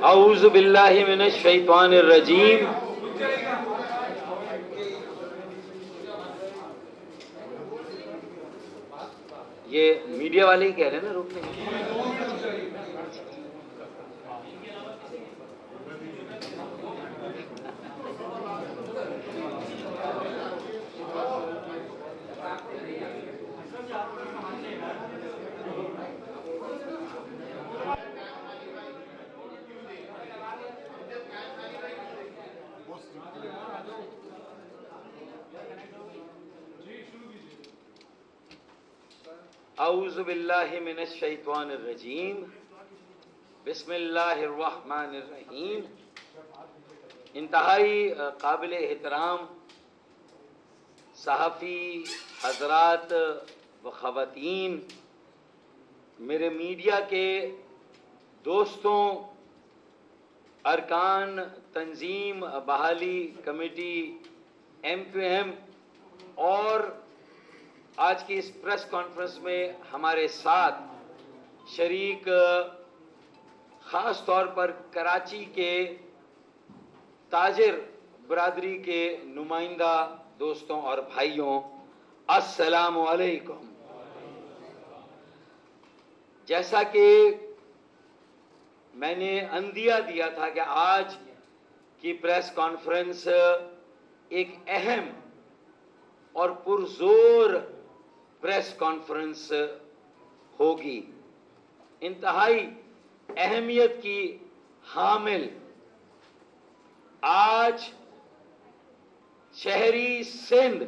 اعوذ باللہ من الشیطان الرجیم یہ میڈیا والے ہی کہہ رہے ہیں نا روکنے اعوذ باللہ من الشیطان الرجیم بسم اللہ الرحمن الرحیم۔ انتہائی قابل احترام صحافی حضرات و خواتین، میرے میڈیا کے دوستوں، ارکان تنظیم بحالی کمیٹی MQM اور آج کی اس پریس کانفرنس میں ہمارے ساتھ شریک خاص طور پر کراچی کے تاجر برادری کے نمائندہ دوستوں اور بھائیوں، السلام علیکم۔ جیسا کہ میں نے عندیہ دیا تھا کہ آج کی پریس کانفرنس ایک اہم اور پرزور پریس کانفرنس ہوگی، انتہائی اہمیت کی حامل۔ آج شہری سندھ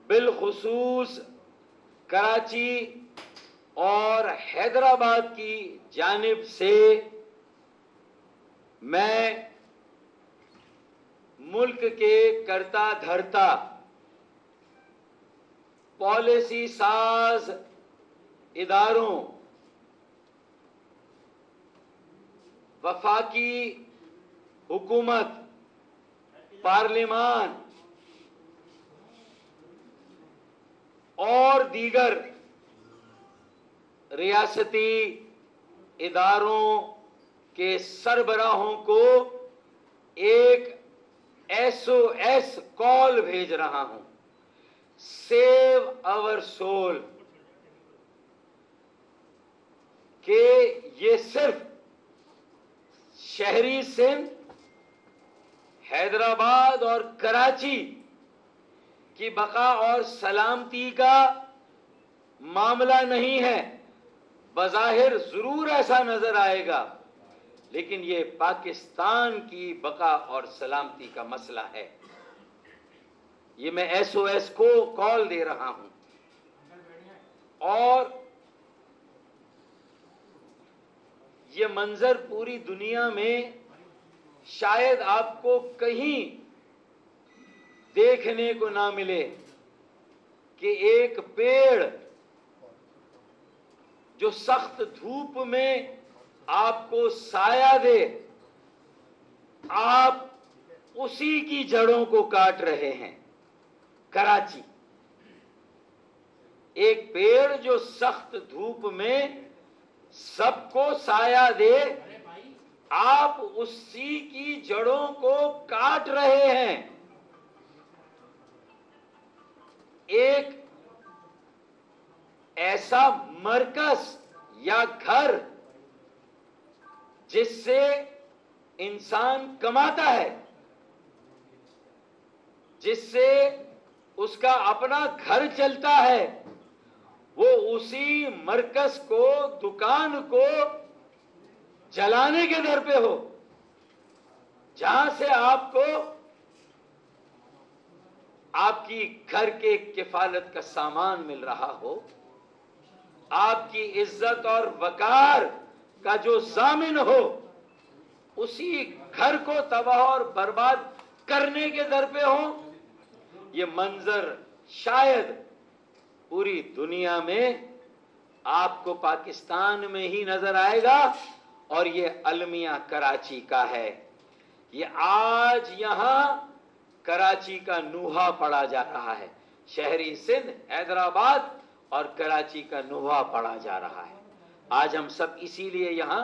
بالخصوص کراچی اور حیدرآباد کی جانب سے میں ملک کے کرتا دھرتا پالیسی ساز اداروں، وفاقی حکومت، پارلیمان اور دیگر ریاستی اداروں کے سربراہوں کو ایک SOS کال بھیج رہا ہوں، سیو آور سول، کہ یہ صرف شہری سندھ، حیدرآباد اور کراچی کی بقا اور سلامتی کا معاملہ نہیں ہے۔ بظاہر ضرور ایسا نظر آئے گا، لیکن یہ پاکستان کی بقا اور سلامتی کا مسئلہ ہے۔ یہ میں SOS کو کال دے رہا ہوں، اور یہ منظر پوری دنیا میں شاید آپ کو کہیں دیکھنے کو نہ ملے کہ ایک پیڑ جو سخت دھوپ میں آپ کو سایہ دے، آپ اسی کی جڑوں کو کاٹ رہے ہیں۔ کراچی ایک پیڑ جو سخت دھوپ میں سب کو سایہ دے، آپ اسی کی جڑوں کو کاٹ رہے ہیں۔ ایک ایسا مرکز یا گھر جس سے انسان کماتا ہے، جس سے اس کا اپنا گھر چلتا ہے، وہ اسی مرکز کو، دکان کو جلانے کے در پہ ہو، جہاں سے آپ کو آپ کی گھر کے کفالت کا سامان مل رہا ہو، آپ کی عزت اور وقار کا جو ضامن ہو، اسی گھر کو تباہ اور برباد کرنے کے در پہ ہو۔ یہ منظر شاید پوری دنیا میں آپ کو پاکستان میں ہی نظر آئے گا، اور یہ المیہ کراچی کا ہے۔ یہ آج یہاں کراچی کا نوحہ پڑا جا رہا ہے، شہری سندھ، حیدرآباد اور کراچی کا نوحہ پڑا جا رہا ہے۔ آج ہم سب اسی لیے یہاں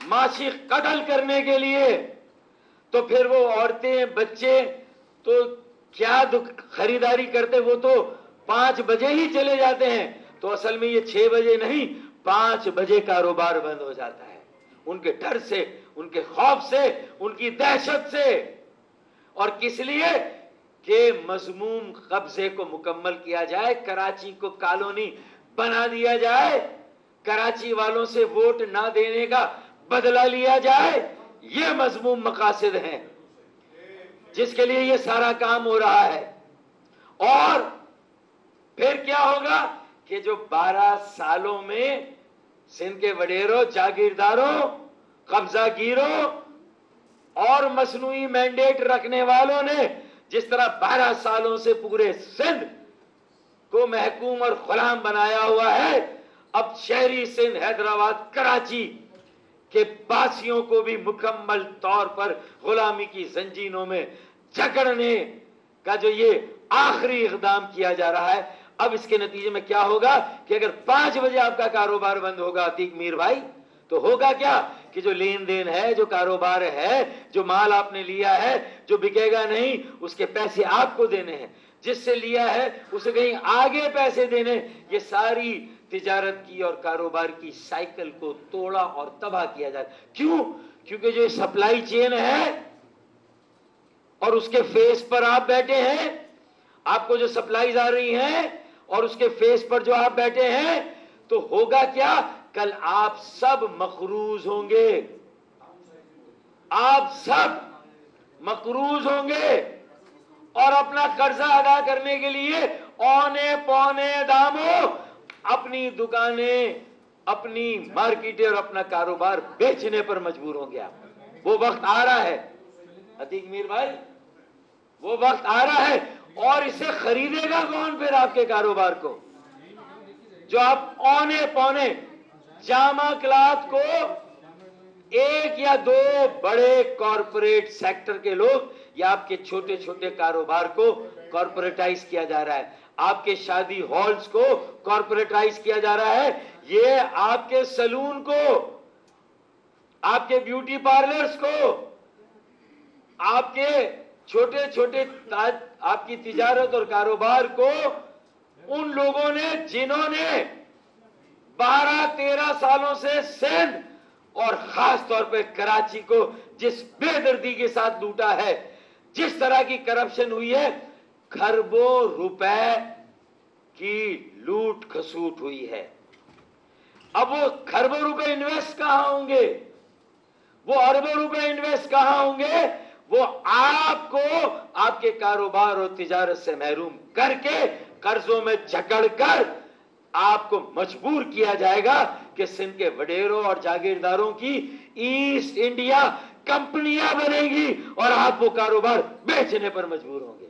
معاشی قتل کرنے کے لیے، تو پھر وہ عورتیں بچے تو کیا خریداری کرتے، وہ تو 5 بجے ہی چلے جاتے ہیں، تو اصل میں یہ 6 بجے نہیں 5 بجے کاروبار بند ہو جاتا ہے، ان کے ڈر سے، ان کے خوف سے، ان کی دہشت سے، اور کس لیے کہ مذموم قبضے کو مکمل کیا جائے، کراچی کو کالونی بنا دیا جائے، کراچی والوں سے ووٹ نہ دینے کا بدلہ لیا جائے، یہ مذموم مقاصد ہیں جس کے لیے یہ سارا کام ہو رہا ہے۔ اور پھر کیا ہوگا کہ جو 12 سالوں میں سندھ کے وڈیروں، جاگیرداروں، قبضہ گیروں اور مصنوعی مینڈیٹ رکھنے والوں نے جس طرح 12 سالوں سے پورے سندھ کو محکوم اور غلام بنایا ہوا ہے، اب شہری سندھ، حیدرآباد، کراچی کے باسیوں کو بھی مکمل طور پر غلامی کی زنجیروں میں جکڑنے کا جو یہ آخری اقدام کیا جا رہا ہے، اب اس کے نتیجے میں کیا ہوگا کہ اگر 5 بجے آپ کا کاروبار بند ہوگا عتیق میر بھائی، تو ہوگا کیا کہ جو لین دین ہے، جو کاروبار ہے، جو مال آپ نے لیا ہے، جو بکے گا نہیں اس کے پیسے آپ کو دینے ہیں، جس سے لیا ہے اسے کہیں آگے پیسے دینے، یہ ساری تجارت کی اور کاروبار کی سائیکل کو توڑا اور تباہ کیا جائے۔ کیوں؟ کیونکہ جو سپلائی چین ہے اور اس کے فیس پر آپ بیٹھے ہیں، آپ کو جو سپلائیز آ رہی ہیں اور اس کے فیس پر جو آپ بیٹھے ہیں، تو ہوگا کیا؟ کل آپ سب مقروض ہوں گے، آپ سب مقروض ہوں گے، اور اپنا قرضہ ادا کرنے کے لیے اونے پونے داموں اپنی دکانیں، اپنی مارکیٹیں اور اپنا کاروبار بیچنے پر مجبور ہوں گے آپ۔ وہ وقت آ رہا ہے عتیق میر بھائی، وہ وقت آ رہا ہے، اور اسے خریدے گا کون پھر آپ کے کاروبار کو؟ جو آپ اونے پونے جامع کلاتھ کو 1 یا 2 بڑے کارپوریٹ سیکٹر کے لوگ، یا آپ کے چھوٹے چھوٹے کاروبار کو کارپوریٹائز کیا جا رہا ہے، آپ کے شادی ہالز کو کارپوریٹائز کیا جا رہا ہے، یہ آپ کے سلون کو، آپ کے بیوٹی پارلرز کو، آپ کے چھوٹے چھوٹے آپ کی تجارت اور کاروبار کو ان لوگوں نے جنہوں نے 12-13 سالوں سے سندھ اور خاص طور پہ کراچی کو جس بے دردی کے ساتھ لوٹا ہے، جس طرح کی کرپشن ہوئی ہے، کھربوں روپے کی لوٹ کھسوٹ ہوئی ہے، اب وہ کھربوں روپے انویسٹ کہاں ہوں گے، وہ اربوں روپے انویسٹ کہاں ہوں گے؟ وہ آپ کو آپ کے کاروبار اور تجارت سے محروم کر کے قرضوں میں جکڑ کر آپ کو مجبور کیا جائے گا کہ سندھ کے وڈیروں اور جاگیرداروں کی ایسٹ انڈیا کمپنیاں بنے گی اور آپ وہ کاروبار بیچنے پر مجبور ہوں گے۔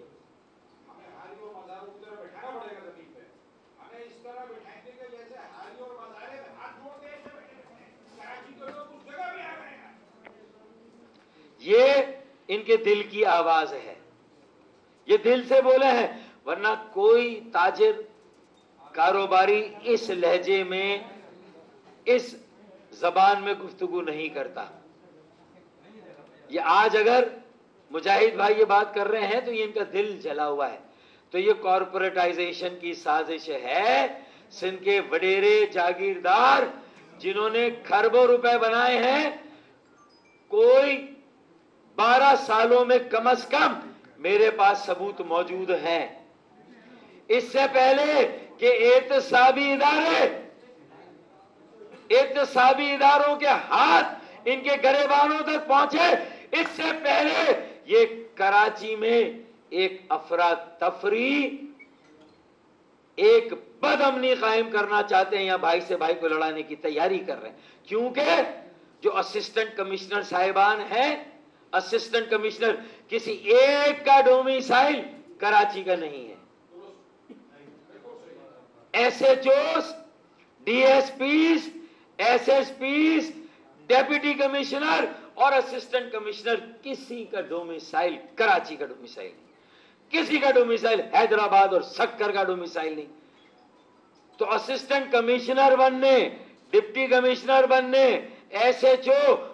یہ ان کے دل کی آواز ہے، یہ دل سے بولے ہیں، ورنہ کوئی تاجر کاروباری اس لہجے میں، اس زبان میں گفتگو نہیں کرتا۔ یہ آج اگر مجاہد بھائی یہ بات کر رہے ہیں تو یہ ان کا دل جلا ہوا ہے، تو یہ کارپوریٹائزیشن کی سازش ہے۔ سندھ کے وڈیرے جاگیردار جنہوں نے کھربوں روپے بنائے ہیں، کوئی 12 سالوں میں کم از کم میرے پاس ثبوت موجود ہیں، اس سے پہلے کہ احتسابی اداروں کے ہاتھ ان کے گریبانوں تک پہنچے، اس سے پہلے یہ کراچی میں ایک افراتفری، ایک بد امنی قائم کرنا چاہتے ہیں، یا بھائی سے بھائی کو لڑانے کی تیاری کر رہے ہیں، کیونکہ جو اسسٹنٹ کمشنر صاحبان ہیں، اسسٹنٹ کمشنر کسی ایک کا ڈومیسائل کراچی کا نہیں ہے، S H Os, D S Ps, S S Ps, deputy commissioner اور اسسٹنٹ کمشنر کسی کا ڈومیسائل کراچی کا ڈومیسائل نہیں، کسی کا ڈومیسائل حیدرآباد اور سکر کا ڈومیسائل نہیں۔ تو اسسٹنٹ کمشنر بننے، ڈپٹی کمشنر بننے، SHO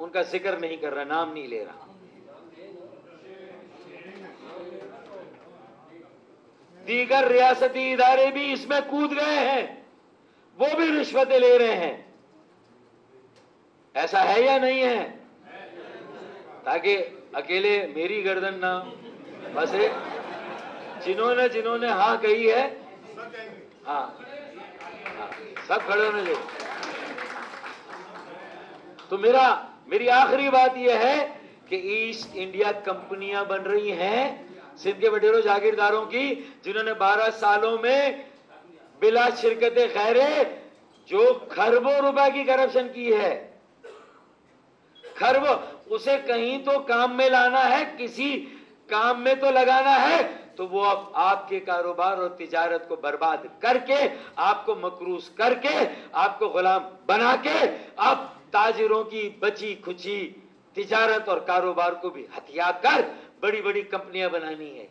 ان کا ذکر نہیں کر رہا, نام نہیں لے رہا. دیگر ریاستی ادارے بھی اس میں کود گئے ہیں, وہ بھی رشوتیں لے رہے ہیں. ایسا ہے یا نہیں ہے؟ تاکہ اکیلے میری گردن نہ بسے, جنہوں نے ہاں کہی ہے, ہاں سب کھڑے ہونے دے. تو میری آخری بات یہ ہے کہ ایسٹ انڈیا کمپنیاں بن رہی ہیں سندھ کے وڈیروں جاگیرداروں کی, جنہوں نے 12 سالوں میں بلا شرکت خیرے جو کھربوں روپے کی کرپشن کی ہے, کھربوں, اسے کہیں تو کام میں لانا ہے, کسی کام میں تو لگانا ہے, تو وہ اب آپ کے کاروبار اور تجارت کو برباد کر کے, آپ کو مکروس کر کے, آپ کو غلام بنا کے, آپ تاجروں کی بچی کھچی تجارت اور کاروبار کو بھی ہتھیا کر بڑی بڑی کمپنیاں بنانی ہے.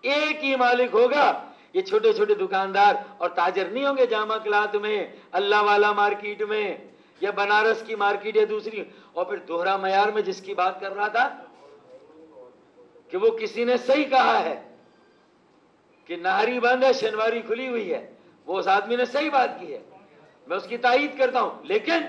ایک ہی مالک ہوگا. یہ چھوٹے چھوٹے دکاندار اور تاجر نہیں ہوں گے جامع کلات میں, اللہ والا مارکیٹ میں, یا بنارس کی مارکیٹ یا دوسری. اور پھر دوہرا معیار میں جس کی بات کر رہا تھا کہ وہ کسی نے صحیح کہا ہے کہ نہری بند ہے, شنواری کھلی ہوئی ہے, وہ اس آدمی نے صحیح بات کی ہے, میں اس کی تائید کرتا ہوں. لیکن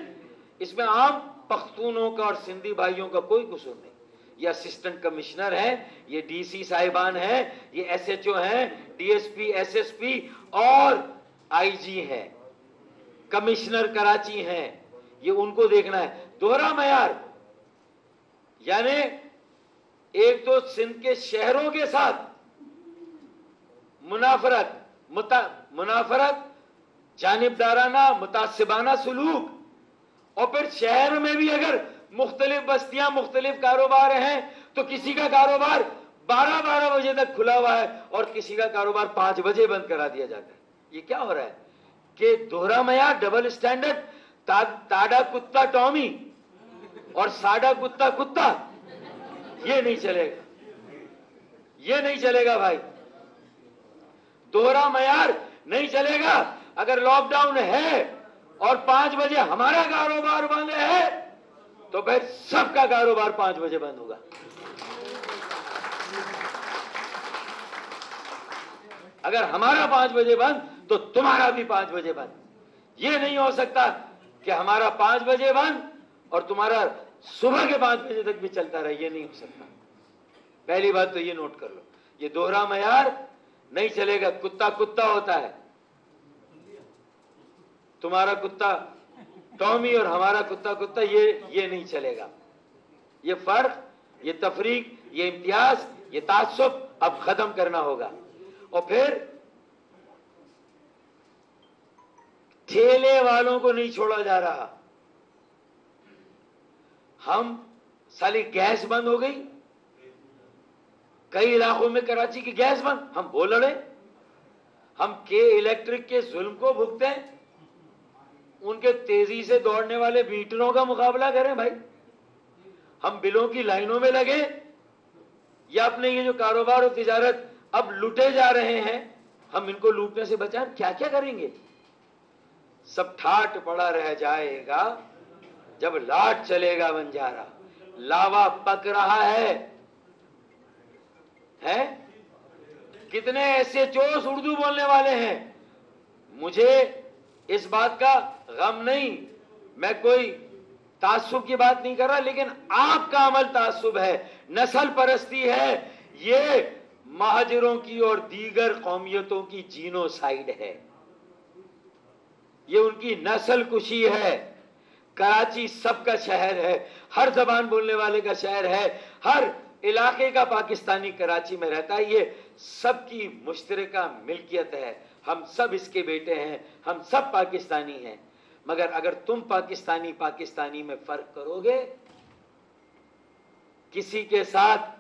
اس میں عام پختونوں کا اور سندھی بھائیوں کا کوئی قصور نہیں. یہ اسسٹنٹ کمشنر ہیں, یہ ڈی سی صاحبان ہیں, یہ ایس ایچ او ہیں, D S P, S S P اور آئی جی ہیں, کمشنر کراچی ہیں, یہ ان کو دیکھنا ہے. دوہرا معیار یعنی ایک تو سندھ کے شہروں کے ساتھ منافرت, جانبدارانہ, متعصبانہ سلوک, اور پھر شہر میں بھی اگر مختلف بستیاں, مختلف کاروبار ہیں تو کسی کا کاروبار 12 بجے تک کھلا ہوا ہے اور کسی کا کاروبار 5 بجے بند کرا دیا جاتا ہے. یہ کیا ہو رہا ہے کہ دوہرا معیار, ڈبل سٹینڈرڈ, تاڑا کتا ٹامی اور ساڈا کتا کتا, یہ نہیں چلے گا, یہ نہیں چلے گا بھائی. دوہرا معیار نہیں چلے گا. اگر لاک ڈاؤن ہے اور 5 بجے ہمارا کاروبار بند ہے تو پھر سب کا کاروبار 5 بجے بند ہوگا. اگر ہمارا 5 بجے بند تو تمہارا بھی 5 بجے بند. یہ نہیں ہو سکتا کہ ہمارا 5 بجے بند اور تمہارا صبح کے 5 بجے تک بھی چلتا رہے. یہ نہیں ہو سکتا. پہلی بات تو یہ نوٹ کر لو, یہ دوہرا معیار نہیں چلے گا. کتا کتا ہوتا ہے, تمہارا کتا ٹامی اور ہمارا کتا کتا, یہ نہیں چلے گا. یہ فرق, یہ تفریق, یہ امتیاز, یہ تعصب اب ختم کرنا ہوگا. اور پھر ٹھیلے والوں کو نہیں چھوڑا جا رہا. ہم سالی گیس بند ہو گئی, کئی علاقوں میں کراچی کی گیس بند, ہم وہ لڑے. ہم کے الیکٹرک کے ظلم کو بھگتے ہیں, ان کے تیزی سے دوڑنے والے میٹروں کا مقابلہ کریں بھائی. ہم بلوں کی لائنوں میں لگے یا اپنے یہ جو کاروبار اور تجارت اب لوٹے جا رہے ہیں, ہم ان کو لوٹنے سے بچائیں. کیا کیا کریں گے؟ سب ٹھاٹ پڑا رہ جائے گا جب لاٹ چلے گا بنجارا. لاوا پک رہا ہے. کتنے ایسے چوس اردو بولنے والے ہیں, مجھے اس بات کا غم نہیں, میں کوئی تعصب کی بات نہیں کر رہا, لیکن آپ کا عمل تعصب ہے, نسل پرستی ہے, یہ مہاجروں کی اور دیگر قومیتوں کی جینوسائیڈ ہے, یہ ان کی نسل کشی ہے. کراچی سب کا شہر ہے, ہر زبان بولنے والے کا شہر ہے, ہر علاقے کا پاکستانی کراچی میں رہتا ہے. یہ سب کی مشترکہ ملکیت ہے, ہم سب اس کے بیٹے ہیں, ہم سب پاکستانی ہیں. مگر اگر تم پاکستانی میں فرق کرو گے, کسی کے ساتھ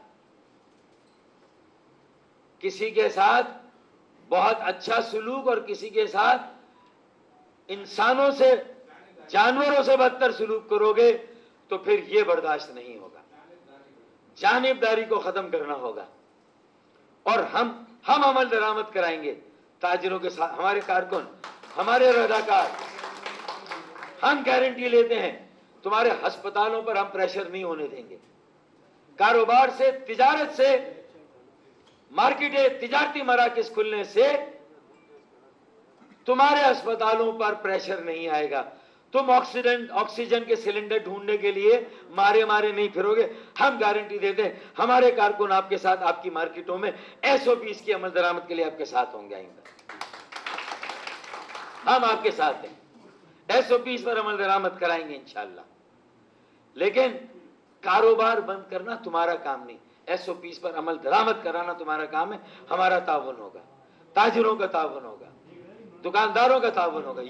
بہت اچھا سلوک اور کسی کے ساتھ انسانوں سے, جانوروں سے بدتر سلوک کرو گے تو پھر یہ برداشت نہیں ہوگا. جانبداری کو ختم کرنا ہوگا اور ہم عمل درآمد کرائیں گے تاجروں کے ساتھ. ہمارے کارکن, ہمارے رضاکار, ہم گارنٹی لیتے ہیں تمہارے ہسپتالوں پر ہم پریشر نہیں ہونے دیں گے. کاروبار سے، تجارت سے، مارکیٹیں، تجارتی مراکز کھلنے سے تمہارے ہسپتالوں پر پریشر نہیں آئے گا. تم آکسیجن کے سلنڈر ڈھونڈنے کے لیے مارے نہیں پھرو گے. ہم گارنٹی دیتے ہیں ہمارے کارکن آپ کے ساتھ آپ کی مارکیٹوں میں SOPs کی عمل درآمد کے لیے آپ کے ساتھ ہوں گے. آئندہ ہم آپ کے ساتھ ہیں، SOPs پر عمل درآمد کرائیں گے انشاءاللہ. لیکن کاروبار بند کرنا تمہارا کام نہیں، SOPs پر عمل درآمد کرانا تمہارا کام ہے. ہمارا تعاون ہوگا، تاجروں کا تعاون ہوگا، دکانداروں کا تعاون ہوگا.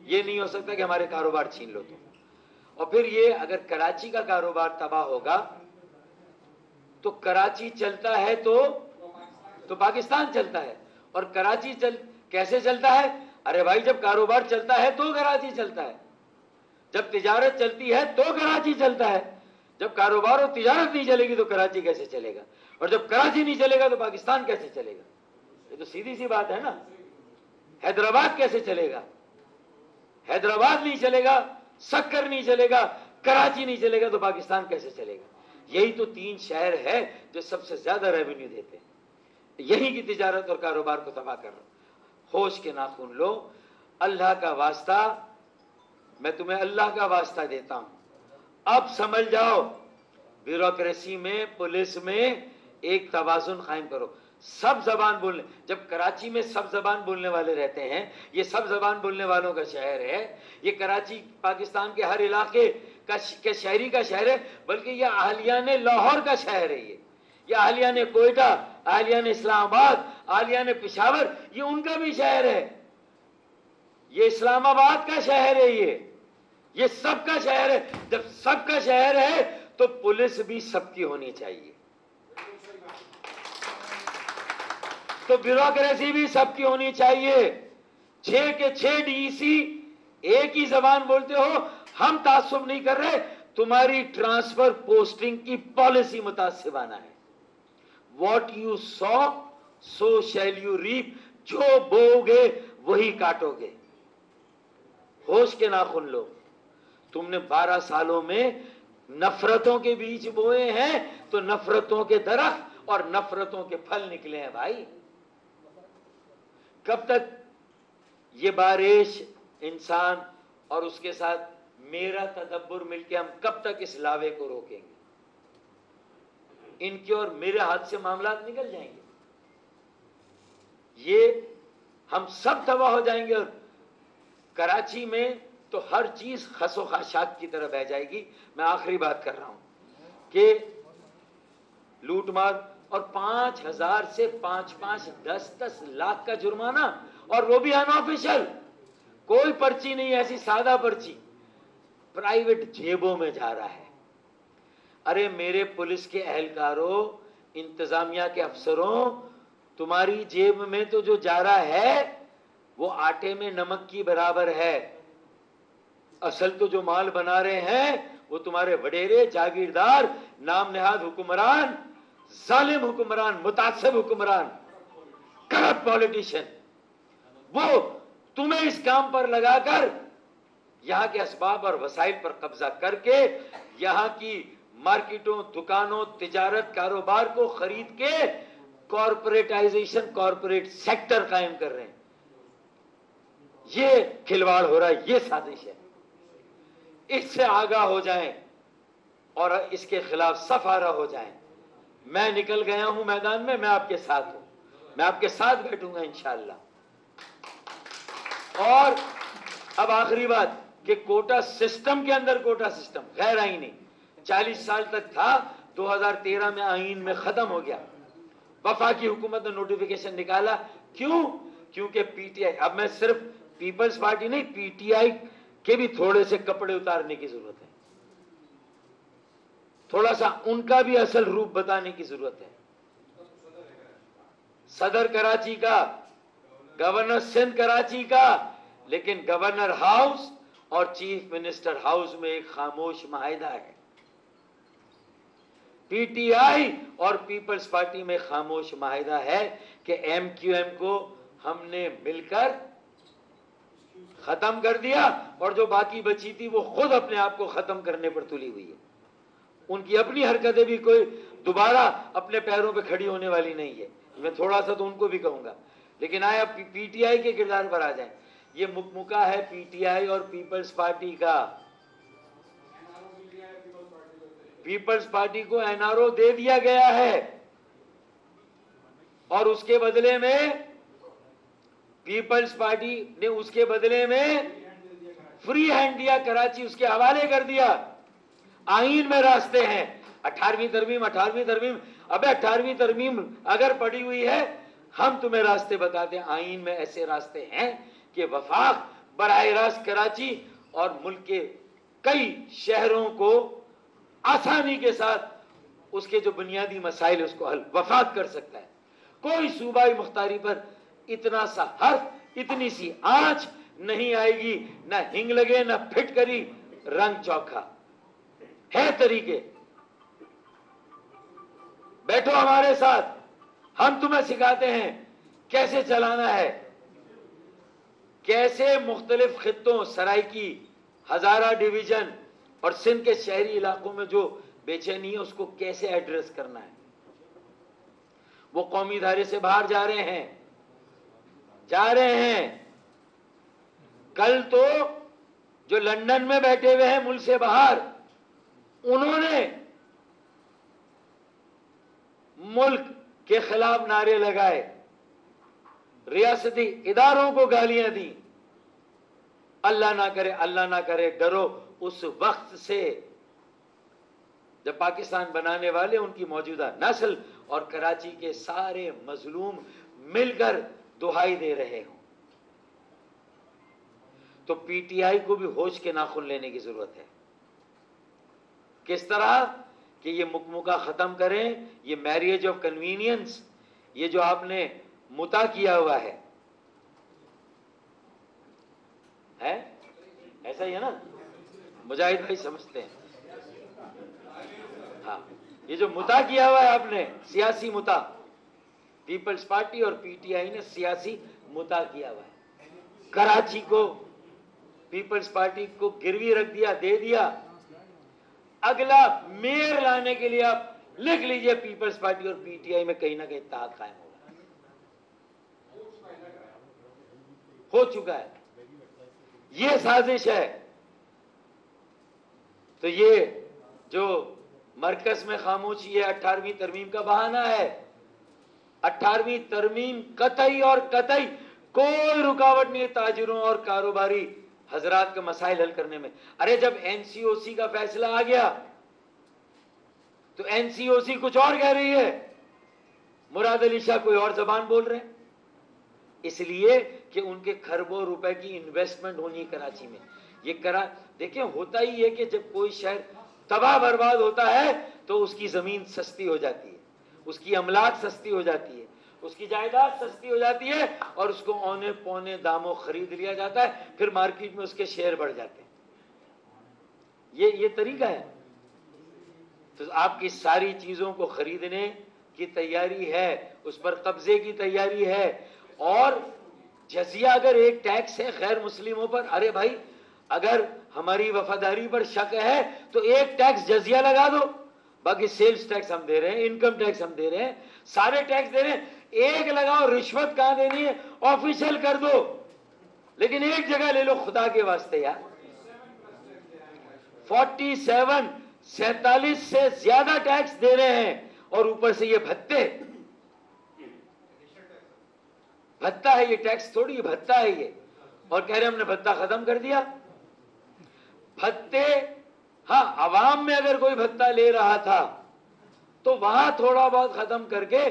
یہ نہیں ہو سکتا کہ ہمارے کاروبار چھین لو تم. اور پھر یہ اگر کراچی کا کاروبار تباہ ہوگا تو کراچی چلتا ہے تو پاکستان چلتا ہے. اور کراچی کیسے چلتا ہے؟ ارے بھائی جب کاروبار چلتا ہے تو کراچی چلتا ہے، جب تجارت چلتی ہے تو کراچی چلتا ہے. جب کاروبار اور تجارت نہیں چلے گی تو کراچی کیسے چلے گا؟ اور جب کراچی نہیں چلے گا تو پاکستان کیسے چلے گا؟ یہ تو سیدھی سی بات ہے نا. حیدرآباد کیسے چلے گا؟ حیدرآباد نہیں چلے گا، سکر نہیں چلے گا، کراچی نہیں چلے گا تو پاکستان کیسے چلے گا؟ یہی تو 3 شہر ہے جو سب سے زیادہ ریونیو دیتے ہیں. یہی کی تجارت اور کاروبار کو تباہ کر رہا ہوں. ہوش کے ناخن لو. اللہ کا واسطہ، میں تمہیں اللہ کا واسطہ دیتا ہوں، اب سمجھ جاؤ. بیوروکریسی میں، پولیس میں ایک توازن قائم کرو. سب زبان بولنے، جب کراچی میں سب زبان بولنے والے رہتے ہیں، یہ سب زبان بولنے والوں کا شہر ہے. یہ کراچی پاکستان کے ہر علاقے کے شہری کا شہر ہے، بلکہ یہ اہلیان لاہور کا شہر ہے. یہ اہلیان کوئٹہ، اہلیان اسلام آباد، اہلیان پشاور، یہ ان کا بھی شہر ہے. یہ اسلام آباد کا شہر ہے. یہ سب کا شہر ہے. جب سب کا شہر ہے تو پولیس بھی سب کی ہونی چاہیے، تو بیوروکریسی بھی سب کی ہونی چاہیے. 6 کے 6 DEC ایک ہی زبان بولتے ہو. ہم تعصب نہیں کر رہے، تمہاری ٹرانسفر پوسٹنگ کی پالیسی متعصبانہ ہے. What you sow so shall you reap. جو بو گے وہی کاٹو گے. ہوش کے ناخن لو. تم نے 12 سالوں میں نفرتوں کے بیج بوئے ہیں تو نفرتوں کے درخت اور نفرتوں کے پھل نکلے ہیں بھائی. کب تک یہ بارش انسان اور اس کے ساتھ میرا تدبر مل کے ہم کب تک اس لاوے کو روکیں گے؟ ان کے اور میرے ہاتھ سے معاملات نکل جائیں گے. یہ ہم سب تباہ ہو جائیں گے. اور کراچی میں تو ہر چیز خس و خاشاک کی طرح بہ جائے گی. میں آخری بات کر رہا ہوں کہ لوٹ مار اور 5,000 سے 10 لاکھ کا جرمانہ، اور وہ بھی ان آفیشل. کوئی پرچی نہیں، ایسی سادہ پرچی، پرائیویٹ جیبوں میں جا رہا ہے. ارے میرے پولیس کے اہلکاروں، انتظامیہ کے افسروں، تمہاری جیب میں تو جو جا رہا ہے وہ آٹے میں نمک کی برابر ہے. اصل تو جو مال بنا رہے ہیں وہ تمہارے وڈیرے، جاگیردار، نام نہاد حکمران، ظالم حکمران، متعصب حکمران، کرپٹ پولیٹیشین. وہ تمہیں اس کام پر لگا کر یہاں کے اسباب اور وسائل پر قبضہ کر کے یہاں کی مارکیٹوں، دکانوں، تجارت، کاروبار کو خرید کے کارپوریٹائزیشن، کارپوریٹ سیکٹر قائم کر رہے ہیں. یہ کھلواڑ ہو رہا ہے، یہ سازش ہے. اس سے آگاہ ہو جائیں اور اس کے خلاف صف آرا ہو جائیں. میں نکل گیا ہوں میدان میں، میں آپ کے ساتھ ہوں، میں آپ کے ساتھ بیٹھوں گا انشاءاللہ. اور اب آخری بات کہ کوٹا سسٹم کے اندر، کوٹا سسٹم غیر آئینی 40 سال تک تھا، 2013 میں آئین میں ختم ہو گیا. وفاقی حکومت نے نوٹیفیکیشن نکالا. کیوں؟ کیونکہ PTI، اب میں صرف پیپلز پارٹی نہیں، PTI کے بھی تھوڑے سے کپڑے اتارنے کی ضرورت ہے، تھوڑا سا ان کا بھی اصل روپ بتانے کی ضرورت ہے. صدر کراچی کا، گورنر سندھ کراچی کا، لیکن گورنر ہاؤس اور چیف منسٹر ہاؤس میں ایک خاموش معاہدہ ہے. PTI اور پیپلز پارٹی میں خاموش معاہدہ ہے کہ MQM کو ہم نے مل کر ختم کر دیا، اور جو باقی بچی تھی وہ خود اپنے آپ کو ختم کرنے پر تلی ہوئی ہے. ان کی اپنی حرکتیں بھی کوئی دوبارہ اپنے پیروں پہ کھڑی ہونے والی نہیں ہے. میں تھوڑا سا تو ان کو بھی کہوں گا. لیکن آئے اب پی ٹی آئی کے کردار پر آ جائیں. یہ مکمکہ ہے پی ٹی آئی اور پیپلز پارٹی کا. پیپلز پارٹی کو این آر او دے دیا گیا ہے، اور اس کے بدلے میں پیپلز پارٹی نے اس کے بدلے میں فری ہینڈ دیا، کراچی اس کے حوالے کر دیا. آئین میں راستے ہیں. 18ویں ترمیم ابے 18ویں ترمیم اگر پڑی ہوئی ہے، ہم تمہیں راستے بتاتے ہیں. آئین میں ایسے راستے ہیں کہ وفاق براہ راست کراچی اور ملک کے کئی شہروں کو آسانی کے ساتھ اس کے جو بنیادی مسائل اس کو حل وفاق کر سکتا ہے. کوئی صوبائی مختاری پر اتنا سا حرف، اتنی سی آنچ نہیں آئے گی، نہ ہنگ لگے نہ پھٹ کری رنگ چوکھا. ہے طریقے. بیٹھو ہمارے ساتھ، ہم تمہیں سکھاتے ہیں کیسے چلانا ہے، کیسے مختلف خطوں، سرائکی، ہزارہ ڈویژن اور سندھ کے شہری علاقوں میں جو بے چینی ہے اس کو کیسے ایڈریس کرنا ہے. وہ قومی دھارے سے باہر جا رہے ہیں. کل تو جو لندن میں بیٹھے ہوئے ہیں ملک سے باہر، انہوں نے ملک کے خلاف نعرے لگائے، ریاستی اداروں کو گالیاں دی. اللہ نہ کرے ڈرو اس وقت سے جب پاکستان بنانے والے، ان کی موجودہ نسل اور کراچی کے سارے مظلوم مل کر دہائی دے رہے ہوں. تو پی ٹی آئی کو بھی ہوش کے ناخن لینے کی ضرورت ہے. کس طرح کہ یہ مکمکہ ختم کریں، یہ میریج آف کنوینئنس، یہ جو آپ نے متا کیا ہوا ہے ایسا ہی ہے نا؟ مجاہد بھائی سمجھتے ہیں. ہاں، یہ جو متا کیا ہوا ہے آپ نے، سیاسی متا، پیپلز پارٹی اور پی ٹی آئی نے سیاسی متا کیا ہوا ہے. کراچی کو پیپلز پارٹی کو گروی رکھ دیا، دے دیا. اگلا میئر لانے کے لیے آپ لکھ لیجئے پیپلز پارٹی اور پی ٹی آئی میں کہیں نہ کہیں اتحاد قائم ہوگا. ہو چکا ہے. یہ سازش ہے. تو یہ جو مرکز میں خاموشی ہے 18ویں ترمیم کا بہانہ ہے. 18ویں ترمیم قطعی اور قطعی کوئی رکاوٹ نہیں ہے تاجروں اور کاروباری حضرات کا مسائل حل کرنے میں. ارے جب این سی او سی کا فیصلہ آ گیا تو این سی او سی کچھ اور کہہ رہی ہے، مراد علی شاہ کوئی اور زبان بول رہے ہیں. اس لیے کہ ان کے کھربوں روپے کی انویسٹمنٹ ہونی کراچی میں. یہ دیکھیں، ہوتا ہی ہے کہ جب کوئی شہر تباہ برباد ہوتا ہے تو اس کی زمین سستی ہو جاتی ہے، اس کی املاک سستی ہو جاتی ہے، اس کی جائیداد سستی ہو جاتی ہے، اور اس کو اونے پونے داموں خرید لیا جاتا ہے. پھر مارکیٹ میں اس کے شیئر بڑھ جاتے ہیں. یہ طریقہ ہے. تو آپ کی ساری چیزوں کو خریدنے کی تیاری ہے، اس پر قبضے کی تیاری ہے. اور جزیہ اگر ایک ٹیکس ہے غیر مسلموں پر، ارے بھائی اگر ہماری وفاداری پر شک ہے تو ایک ٹیکس جزیہ لگا دو. باقی سیلز ٹیکس ہم دے رہے ہیں، انکم ٹیکس ہم دے رہے ہیں، سارے ٹیکس دے رہے ہیں. ایک لگاؤ. رشوت کہاں دینی ہے؟ آفیشل کر دو، لیکن ایک جگہ لے لو خدا کے واسطے یار. 47 سے زیادہ ٹیکس دے رہے ہیں، اور اوپر سے یہ بھتے. بھتا ہے یہ، ٹیکس تھوڑی ہے، بھتا ہے یہ. اور کہہ رہے ہم نے بھتا ختم کر دیا. بھتے، ہاں عوام میں اگر کوئی بھتا لے رہا تھا تو وہاں تھوڑا بہت ختم کر کے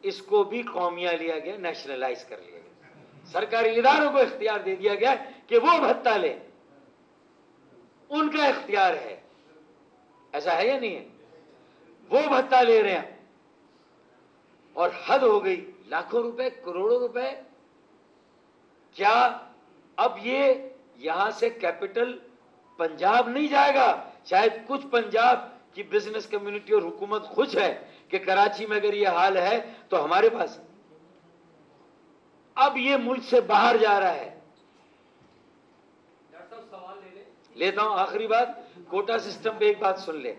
اس کو بھی قومیہ لیا گیا، نیشنلائز کر لیا گیا. سرکاری اداروں کو اختیار دے دیا گیا کہ وہ بھتا لیں، ان کا اختیار ہے. ایسا ہے یا نہیں ہے؟ وہ بھتا لے رہے ہیں. اور حد ہو گئی، لاکھوں روپے، کروڑوں روپے. کیا اب یہ یہاں سے کیپٹل پنجاب نہیں جائے گا؟ شاید کچھ پنجاب کی بزنس کمیونٹی اور حکومت خوش ہے کہ کراچی میں اگر یہ حال ہے تو ہمارے پاس. اب یہ ملک سے باہر جا رہا ہے. لیتا ہوں آخری بات، کوٹا سسٹم پہ ایک بات سن لیں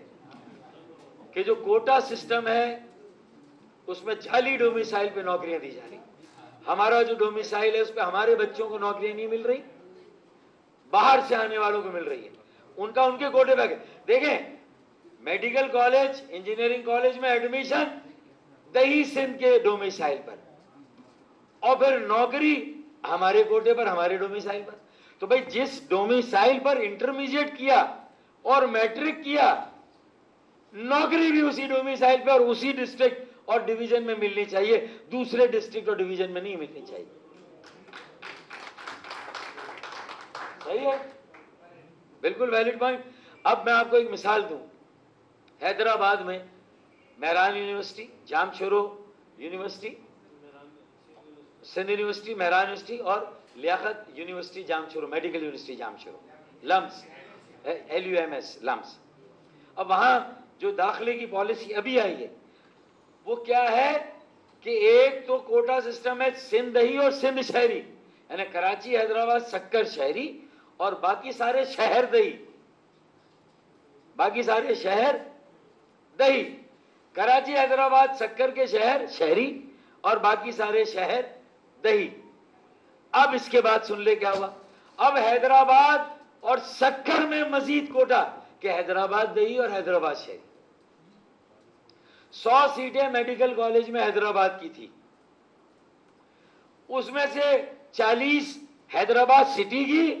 کہ جو کوٹا سسٹم ہے اس میں جعلی ڈومیسائل پہ نوکریاں دی جا رہی. ہمارا جو ڈومیسائل ہے اس پہ ہمارے بچوں کو نوکریاں نہیں مل رہی، باہر سے آنے والوں کو مل رہی ہے. ان کا ان کے کوٹے پہ دیکھیں، میڈیکل کالج انجینئرنگ کالج میں ایڈمیشن دہی سندھ کے ڈومیسائل پر، اور پھر نوکری ہمارے کوٹے پر ہمارے ڈومیسائل پر. تو بھائی جس ڈومیسائل پر انٹرمیڈیٹ کیا اور میٹرک کیا، نوکری بھی اسی ڈومیسائل پہ اور اسی ڈسٹرکٹ اور ڈویژن میں ملنی چاہیے، دوسرے ڈسٹرکٹ اور ڈویژن میں نہیں ملنی چاہیے. صحیح ہے، بالکل ویلڈ پوائنٹ. اب میں آپ کو ایک مثال دوں. حیدرآباد میں مہران یونیورسٹی، جام Shoro university, Sindh university, Mehran university اور لیاقت یونیورسٹی جام شورو، میڈیکل یونیورسٹی جام شورو، لمس LUMS لمس. اب وہاں جو داخلے کی پالیسی ابھی آئی ہے وہ کیا ہے کہ ایک تو کوٹا سسٹم ہے سندھ دہی اور سندھ شہری، یعنی کراچی حیدرآباد سکر شہری اور باقی سارے شہر دہی، باقی سارے شہر دہی. کراچی حیدرآباد سکر کے شہر شہری اور باقی سارے شہر دہی. اب اس کے بعد سن لے کیا ہوا. اب حیدرآباد اور سکر میں مزید کوٹا کہ حیدرآباد دہی اور حیدرآباد شہری. 100 سیٹیں میڈیکل کالج میں حیدرآباد کی تھی، اس میں سے 40 حیدرآباد سٹی کی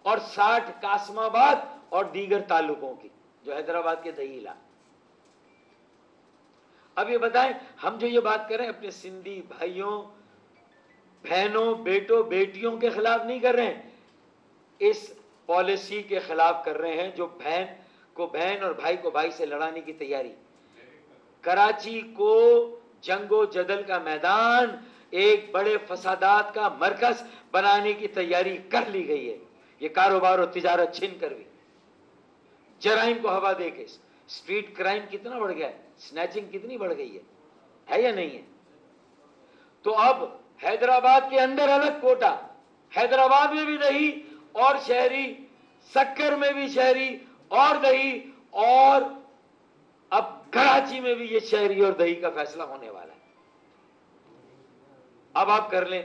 اور 60 قاسم آباد اور دیگر تعلقوں کی جو حیدرآباد کے دہی علاقے. اب یہ بتائیں، ہم جو یہ بات کریں اپنے سندھی بھائیوں بہنوں بیٹوں بیٹیوں کے خلاف نہیں کر رہے ہیں، اس پالیسی کے خلاف کر رہے ہیں جو بہن کو بہن اور بھائی کو بھائی سے لڑانے کی تیاری. کراچی کو جنگ و جدل کا میدان، ایک بڑے فسادات کا مرکز بنانے کی تیاری کر لی گئی ہے. یہ کاروبار و تجارت چھن کر بھی، جرائم کو ہوا دے کے اسٹریٹ کرائم کتنا بڑھ گیا ہے، سنیچنگ کتنی بڑھ گئی ہے یا نہیں ہے. تو اب حیدرآباد کے اندر الگ کوٹا، حیدرآباد میں بھی دہی اور شہری، سکر میں بھی شہری اور دہی، اور اب کراچی میں بھی یہ شہری اور دہی کا فیصلہ ہونے والا ہے. اب آپ کر لیں.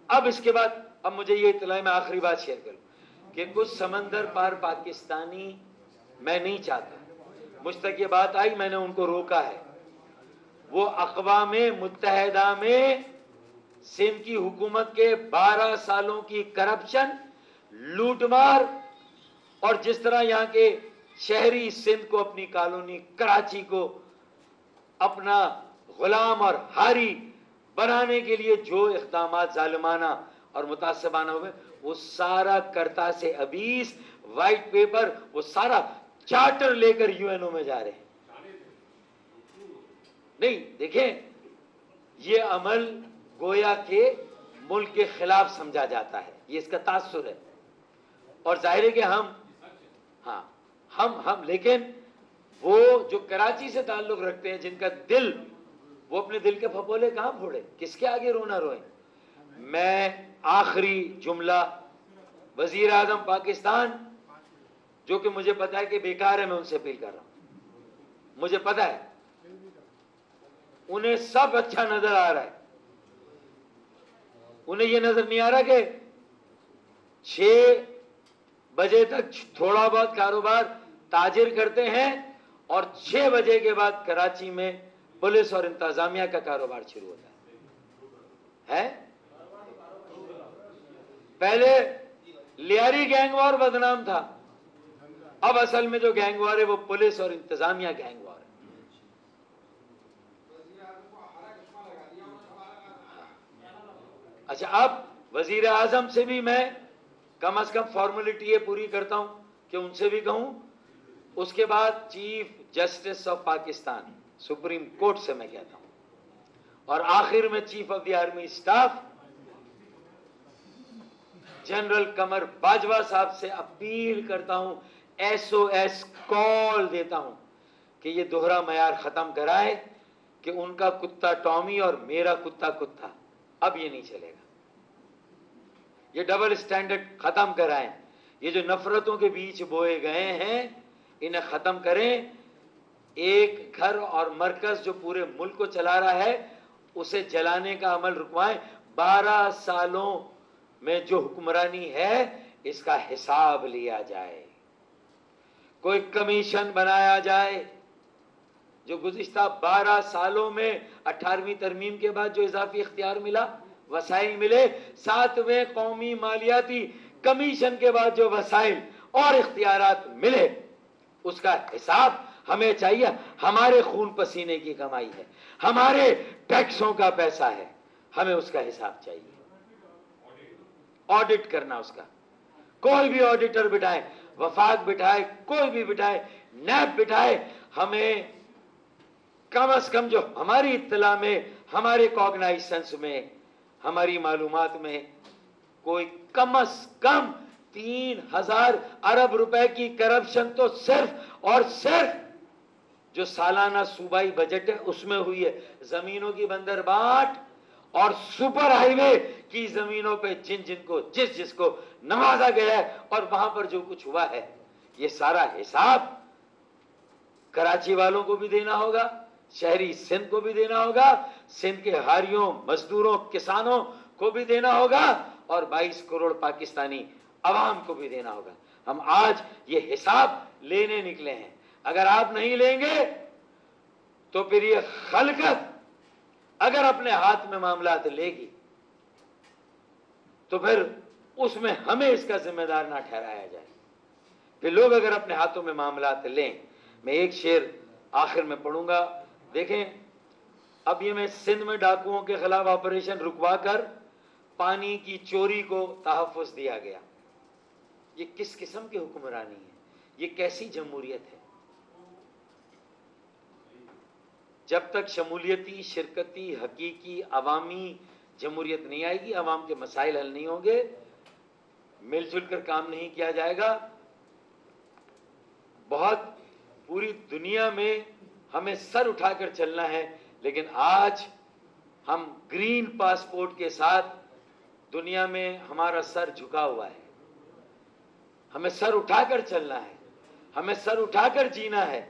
اب اس کے بعد اب مجھے یہ اطلاع، میں آخری بات شیئر کروں کہ کچھ سمندر پار پاکستانی میں نہیں چاہتا، مجھ تک یہ بات آئی، میں نے ان کو روکا ہے. وہ اقوام متحدہ میں سندھ کی حکومت کے 12 سالوں کی کرپشن، لوٹ مار، اور جس طرح یہاں کے شہری سندھ کو اپنی کالونی کراچی کو اپنا غلام اور ہاری بنانے کے لیے جو اقدامات ظالمانہ اور متعصبانہ ہوئے، وہ سارا کرتا سے ابیس وائٹ پیپر، وہ سارا چارٹر لے کر UNO میں جا رہے ہیں. نہیں دیکھیں، یہ عمل گویا کہ ملک کے خلاف سمجھا جاتا ہے، یہ اس کا تاثر ہے. اور ظاہر ہے کہ ہم لیکن وہ جو کراچی سے تعلق رکھتے ہیں، جن کا دل، وہ اپنے دل کے پھپولے کہاں پھوڑے، کس کے آگے رونا روئیں. میں آخری جملہ وزیر اعظم پاکستان، جو کہ مجھے پتا ہے کہ بیکار ہے، میں ان سے اپیل کر رہا ہوں. مجھے پتا ہے انہیں سب اچھا نظر آ رہا ہے، انہیں یہ نظر نہیں آ رہا کہ 6 بجے تک تھوڑا بہت کاروبار تاجر کرتے ہیں اور 6 بجے کے بعد کراچی میں پولیس اور انتظامیہ کا کاروبار شروع ہوتا ہے. پہلے لیاری گینگ وار بدنام تھا، اب اصل میں جو گینگ وار ہے وہ پولیس اور انتظامیہ گینگ وار ہے. اچھا، اب وزیر اعظم سے بھی میں کم از کم فارمیلٹی یہ پوری کرتا ہوں کہ ان سے بھی کہوں. اس کے بعد chief justice of Pakistan, supreme court سے میں کہتا ہوں، اور آخر میں chief of the army staff general Qamar Bajwa صاحب سے اپیل کرتا ہوں، SOS کال دیتا ہوں کہ یہ دوہرا معیار ختم کرائے کہ ان کا کتا ٹامی اور میرا کتا کتا. اب یہ نہیں چلے گا، یہ ڈبل سٹینڈرڈ ختم کرائیں. یہ جو نفرتوں کے بیچ بوئے گئے ہیں انہیں ختم کریں. ایک گھر اور مرکز جو پورے ملک کو چلا رہا ہے اسے جلانے کا عمل رکوائیں. 12 سالوں میں جو حکمرانی ہے اس کا حساب لیا جائے. کوئی کمیشن بنایا جائے. جو گزشتہ 12 سالوں میں 18ویں ترمیم کے بعد جو اضافی اختیار ملا، وسائل ملے، 7ویں قومی مالیاتی کمیشن کے بعد جو وسائل اور اختیارات ملے اس کا حساب ہمیں چاہیے. ہمارے خون پسینے کی کمائی ہے، ہمارے ٹیکسوں کا پیسہ ہے، ہمیں اس کا حساب چاہیے. آڈٹ کرنا اس کا. کوئی بھی آڈیٹر بٹھائے، وفاق بٹھائے، کوئی بھی بٹھائے، نیب بٹھائے، ہمیں کم از کم جو ہماری اطلاع میں، ہمارے کوگنائزنس میں، ہماری معلومات میں کوئی کم از کم 3000 ارب روپے کی کرپشن تو صرف اور صرف جو سالانہ صوبائی بجٹ ہے اس میں ہوئی ہے. زمینوں کی بندر بانٹ اور سپر ہائی وے کی زمینوں پہ جن کو جس کو نوازا گیا ہے اور وہاں پر جو کچھ ہوا ہے، یہ سارا حساب کراچی والوں کو بھی دینا ہوگا، شہری سندھ کو بھی دینا ہوگا، سندھ کے ہاریوں، مزدوروں، کسانوں کو بھی دینا ہوگا اور 22 کروڑ پاکستانی عوام کو بھی دینا ہوگا. ہم آج یہ حساب لینے نکلے ہیں. اگر آپ نہیں لیں گے تو پھر یہ خلقت اگر اپنے ہاتھ میں معاملات لے گی تو پھر اس میں ہمیں اس کا ذمہ دار نہ ٹھہرایا جائے. پھر لوگ اگر اپنے ہاتھوں میں معاملات لیں. میں ایک شعر آخر میں پڑھوں گا. دیکھیں اب یہ میں سندھ میں ڈاکوؤں کے خلاف آپریشن رکوا کر پانی کی چوری کو تحفظ دیا گیا. یہ کس قسم کی حکمرانی ہے؟ یہ کیسی جمہوریت ہے؟ جب تک شمولیتی، شرکتی، حقیقی، عوامی جمہوریت نہیں آئے گی، عوام کے مسائل حل نہیں ہوں گے، مل جل کر کام نہیں کیا جائے گا. بہت پوری دنیا میں ہمیں سر اٹھا کر چلنا ہے، لیکن آج ہم گرین پاسپورٹ کے ساتھ دنیا میں ہمارا سر جھکا ہوا ہے. ہمیں سر اٹھا کر چلنا ہے، ہمیں سر اٹھا کر جینا ہے.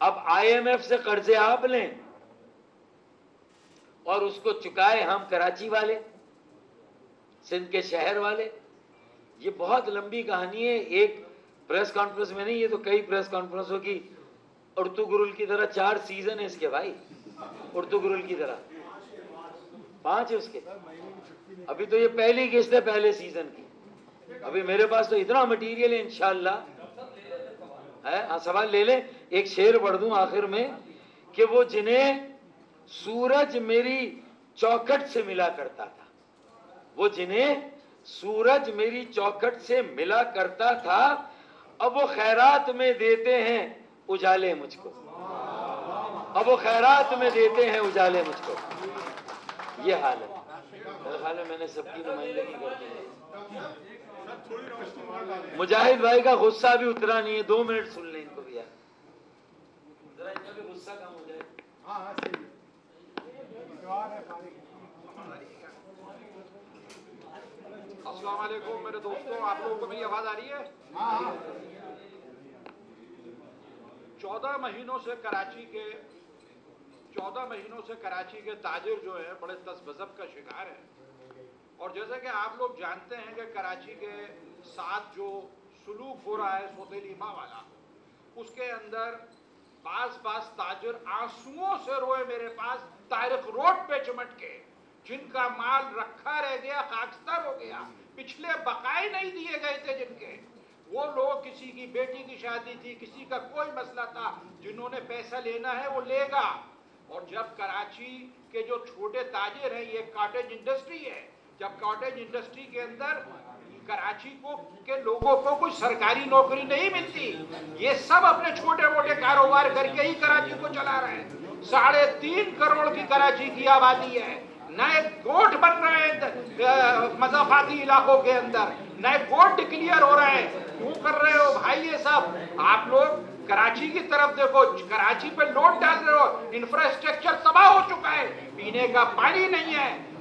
اب IMF سے قرضے آپ لیں اور اس کو چکائے ہم کراچی والے، سندھ کے شہر والے. یہ بہت لمبی کہانی ہے. ایک پریس کانفرنس میں نہیں، یہ تو کئی پریس کانفرنسوں کی ارطغرل کی طرح 4 سیزن ہے اس کے بھائی. ارطغرل کی طرح 5 ہے اس کے. ابھی تو یہ پہلی قسط ہے پہلے سیزن کی. ابھی میرے پاس تو اتنا مٹیریل ہے انشاءاللہ. سوال لے لیں. ایک شعر پڑھ دوں آخر میں کہ وہ جنہیں سورج میری چوکھٹ سے ملا کرتا تھا، وہ جنہیں سورج میری چوکھٹ سے ملا کرتا تھا، اب وہ خیرات میں دیتے ہیں اجالے مجھ کو. اب وہ خیرات میں دیتے ہیں اجالے مجھ کو. یہ حال ہے. میرے خیال ہے میں نے سب کی نمائندگی کر دی ہے. مجاہد بھائی کا غصہ بھی اترا نہیں ہے. 2 منٹ سن لیں ان کو بھی یار، ذرا ان کا بھی غصہ کم ہو جائے. السلام علیکم میرے دوستوں. آپ لوگوں کو میری آواز آ رہی ہے؟ 14 مہینوں سے کراچی کے تاجر جو ہیں بڑے تذبذب کا شکار ہیں. اور جیسا کہ آپ لوگ جانتے ہیں کہ کراچی کے ساتھ جو سلوک ہو رہا ہے سوتیلی ماں والا، اس کے اندر بعض تاجر آنسوؤں سے روئے میرے پاس طارق روڈ پہ چمٹ کے، جن کا مال رکھا رہ گیا، خاکستر ہو گیا، پچھلے بقائے نہیں دیے گئے تھے جن کے. وہ لوگ، کسی کی بیٹی کی شادی تھی، کسی کا کوئی مسئلہ تھا، جنہوں نے پیسہ لینا ہے وہ لے گا. اور جب کراچی کے جو چھوٹے تاجر ہیں، یہ کاٹیج انڈسٹری ہے، جب کاٹیج انڈسٹری کے اندر کراچی کے لوگوں کو کوئی سرکاری نوکری نہیں ملتی، یہ سب اپنے چھوٹے موٹے کاروبار کر کے ہی کراچی کو چلا رہے ہیں. 3.5 کروڑ کی کراچی کی آبادی ہے. نئے گوٹ بن رہے ہیں مضافاتی علاقوں کے اندر، نئے گوٹ ڈکلیئر ہو رہے ہیں. کیوں کر رہے ہو بھائی یہ سب؟ آپ لوگ کراچی کی طرف دیکھو، کراچی پہ لوڈ ڈال رہے ہو. انفراسٹرکچر تباہ ہو چکا ہے، پینے کا پانی نہیں ہے.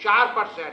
4%,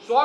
100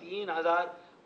3,000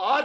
8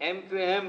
MQM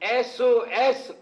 SOS